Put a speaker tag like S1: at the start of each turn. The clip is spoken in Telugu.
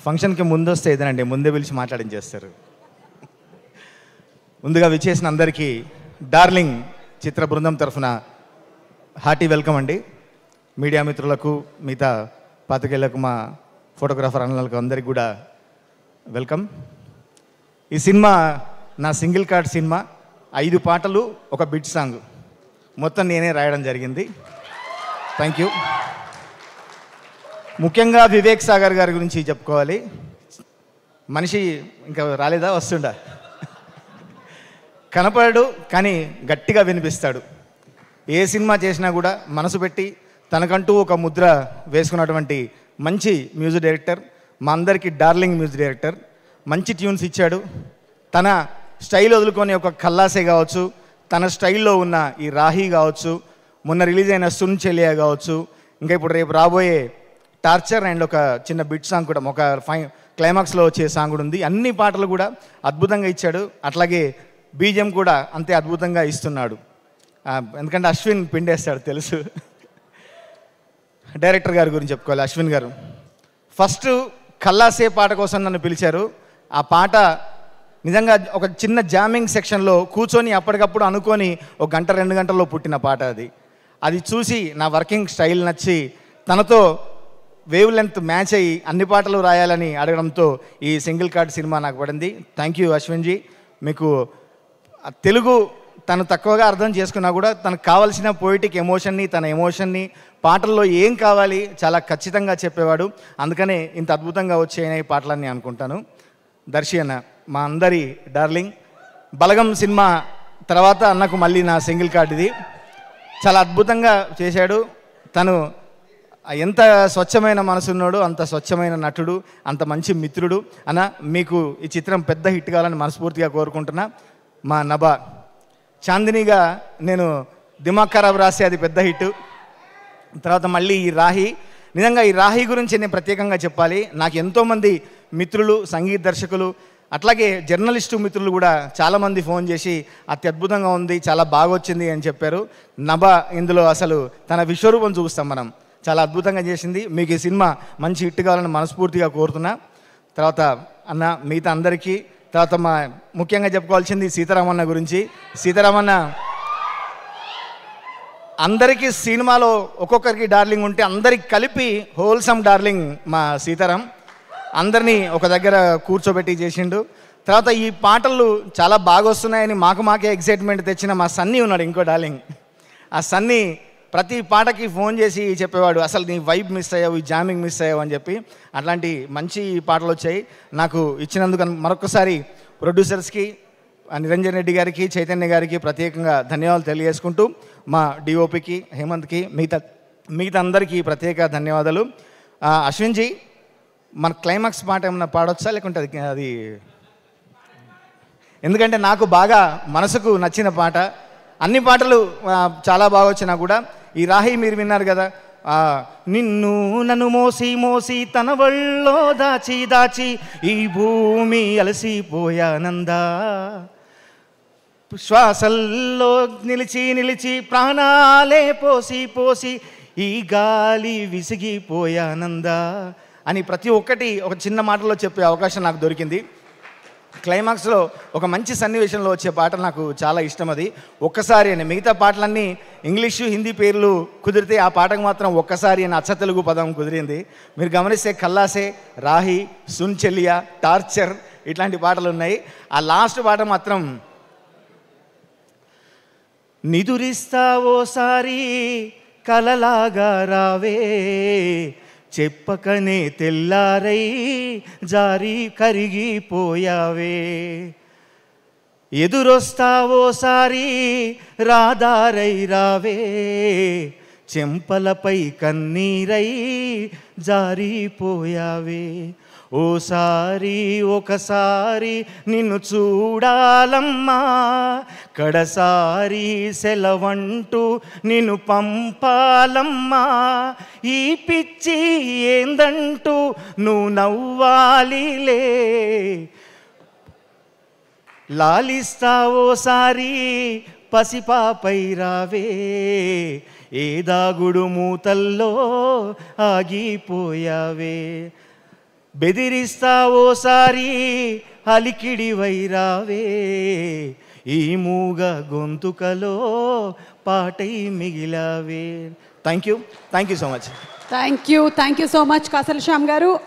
S1: ఫంక్షన్కి ముందు వస్తే ఇదేనండి, ముందే పిలిచి మాట్లాడించేస్తారు. ముందుగా విచ్చేసిన అందరికీ డార్లింగ్ చిత్ర బృందం తరఫున హార్టీ వెల్కమ్ అండి. మీడియా మిత్రులకు, మిగతా పాత్రికేయులకు, మా ఫోటోగ్రాఫర్ అన్నలకు అందరికీ కూడా వెల్కమ్. ఈ సినిమా నా సింగిల్ కార్డ్ సినిమా. 5 పాటలు, ఒక బిట్ సాంగ్ మొత్తం నేనే రాయడం జరిగింది. Thank you. ముఖ్యంగా వివేక్ సాగర్ గారి గురించి చెప్పుకోవాలి. మనిషి ఇంకా రాలేదా, వస్తుండా? కనపడడు కానీ గట్టిగా వినిపిస్తాడు. ఏ సినిమా చేసినా కూడా మనసు పెట్టి తనకంటూ ఒక ముద్ర వేసుకున్నటువంటి మంచి మ్యూజిక్ డైరెక్టర్, మా అందరికీ డార్లింగ్ మ్యూజిక్ డైరెక్టర్. మంచి ట్యూన్స్ ఇచ్చాడు. తన స్టైల్ వదులుకొని ఒక ఖల్లాసే కావచ్చు, తన స్టైల్లో ఉన్న ఈ రాహి కావచ్చు, మొన్న రిలీజ్ అయిన సున్ చెలియా కావచ్చు, ఇంకా ఇప్పుడు రేపు రాబోయే టార్చర్ అండ్ ఒక చిన్న బిట్ సాంగ్ కూడా, ఒక క్లైమాక్స్లో వచ్చే సాంగ్ కూడా ఉంది. అన్ని పాటలు కూడా అద్భుతంగా ఇచ్చాడు. అట్లాగే బీజిఎం కూడా అంతే అద్భుతంగా ఇస్తున్నాడు. ఎందుకంటే అశ్విన్ పిండేస్తాడు తెలుసు. డైరెక్టర్ గారి గురించి చెప్పుకోవాలి. అశ్విన్ గారు ఫస్ట్ ఖల్లాసే పాట కోసం నన్ను పిలిచారు. ఆ పాట నిజంగా ఒక చిన్న జామింగ్ సెక్షన్లో కూర్చొని అప్పటికప్పుడు అనుకొని 1 గంట 2 గంటల్లో పుట్టిన పాట అది. అది చూసి నా వర్కింగ్ స్టైల్ నచ్చి తనతో వేవ్ లెంత్ మ్యాచ్ అయ్యి అన్ని పాటలు రాయాలని అడగడంతో ఈ సింగిల్ కార్డ్ సినిమా నాకు పడింది. థ్యాంక్ యూ అశ్విన్జీ. మీకు తెలుగు తను తక్కువగా అర్థం చేసుకున్నా కూడా తనకు కావాల్సిన పోయిటిక్ ఎమోషన్ని, తన ఎమోషన్ని పాటల్లో ఏం కావాలి చాలా ఖచ్చితంగా చెప్పేవాడు. అందుకనే ఇంత అద్భుతంగా వచ్చాయని పాటలన్నీ అనుకుంటాను. దర్శి అన్న మా అందరి డార్లింగ్. బలగం సినిమా తర్వాత అన్నకు మళ్ళీ నా సింగిల్ కార్డ్ ఇది. చాలా అద్భుతంగా చేశాడు. తను ఎంత స్వచ్ఛమైన మనసున్నాడు, అంత స్వచ్ఛమైన నటుడు, అంత మంచి మిత్రుడు. అన్న మీకు ఈ చిత్రం పెద్ద హిట్ కావాలని మనస్ఫూర్తిగా కోరుకుంటున్నా. మా నభా చాందినిగా నేను దిమాగ్ ఖరాబ్ రాస్తే అది పెద్ద హిట్. తర్వాత మళ్ళీ ఈ రాహి. నిజంగా ఈ రాహి గురించి నేను ప్రత్యేకంగా చెప్పాలి. నాకు ఎంతోమంది మిత్రులు, సంగీత దర్శకులు, అట్లాగే జర్నలిస్టు మిత్రులు కూడా చాలామంది ఫోన్ చేసి అత్యద్భుతంగా ఉంది, చాలా బాగా వచ్చింది అని చెప్పారు. నభా ఇందులో అసలు తన విశ్వరూపం చూస్తాం మనం. చాలా అద్భుతంగా చేసింది. మీకు ఈ సినిమా మంచి హిట్ కావాలని మనస్ఫూర్తిగా కోరుతున్నా. తర్వాత అన్న మిగతా అందరికీ. తర్వాత మా ముఖ్యంగా చెప్పుకోవాల్సింది సీతారామన్న గురించి. సీతారామన్న అందరికీ సినిమాలో ఒక్కొక్కరికి డార్లింగ్ ఉంటే అందరికి కలిపి హోల్సమ్ డార్లింగ్ మా సీతారాం. అందరినీ ఒక దగ్గర కూర్చోబెట్టి చేసిండు. తర్వాత ఈ పాటలు చాలా బాగా వస్తున్నాయని మాకే ఎక్సైట్మెంట్ తెచ్చిన మా సన్నీ ఉన్నాడు, ఇంకో డార్లింగ్. ఆ సన్నీ ప్రతి పాటకి ఫోన్ చేసి చెప్పేవాడు, అసలు నీ వైబ్ మిస్ అయ్యావు, ఈ జామింగ్ మిస్ అయ్యావు అని చెప్పి. అట్లాంటి మంచి పాటలు వచ్చాయి. నాకు ఇచ్చినందుకు మరొకసారి ప్రొడ్యూసర్స్కి, నిరంజన్ రెడ్డి గారికి, చైతన్య గారికి ప్రత్యేకంగా ధన్యవాదాలు తెలియజేసుకుంటూ, మా డిఓపికి, హేమంత్కి, మిగతా అందరికీ ప్రత్యేక ధన్యవాదాలు. అశ్విన్జీ మన క్లైమాక్స్ పాట ఏమన్నా పాడొచ్చా, లేకుంటే అది ఎందుకంటే నాకు బాగా మనసుకు నచ్చిన పాట. అన్ని పాటలు చాలా బాగా వచ్చినా కూడా ఈ రాహి మీరు విన్నారు కదా, నిన్ను నన్ను మోసి మోసి తన వళ్ళో దాచి దాచి ఈ భూమి అలసిపోయానందా, శ్వాసల్లో నిలిచి నిలిచి ప్రాణాలే పోసి పోసి ఈ గాలి విసిగిపోయానందా అని ప్రతి ఒక్కటి ఒక చిన్న మాటలో చెప్పే అవకాశం నాకు దొరికింది. క్లైమాక్స్లో ఒక మంచి సన్నివేశంలో వచ్చే పాట నాకు చాలా ఇష్టం. అది ఒక్కసారి అని. మిగతా పాటలన్నీ ఇంగ్లీషు, హిందీ పేర్లు కుదిరితే ఆ పాటకు మాత్రం ఒక్కసారి అని అచ్చ తెలుగు పదం కుదిరింది. మీరు గమనిస్తే ఖల్లాసే, రాహి, సున్ చెలియా, టార్చర్ ఇట్లాంటి పాటలు ఉన్నాయి. ఆ లాస్ట్ పాట మాత్రం నిదురిస్తావోసారి కలలాగా రావే, చెప్పకనే తెల్లారై జారి కరిగిపోయావే, ఎదురొస్తావోసారి రాదారై రావే, చెంపలపై కన్నీరై జారిపోయావే, ఓసారి ఒకసారి నిన్ను చూడాలమ్మా, కడసారి సెలవంటూ నిన్ను పంపాలమ్మా, ఈ పిచ్చి ఏందంటూ నువ్వు నవ్వాలిలే, లాలిస్తావోసారి పసిపాపై రావే, ఏ దాగుడు మూతల్లో ఆగిపోయావే. బెదిరిస్తావోసారి అలికిడి వైరావే, ఈ మూగ గొంతుకలో పాటై మిగిలావే. Thank you so much.
S2: Thank you so much Kasala Shyam గారు.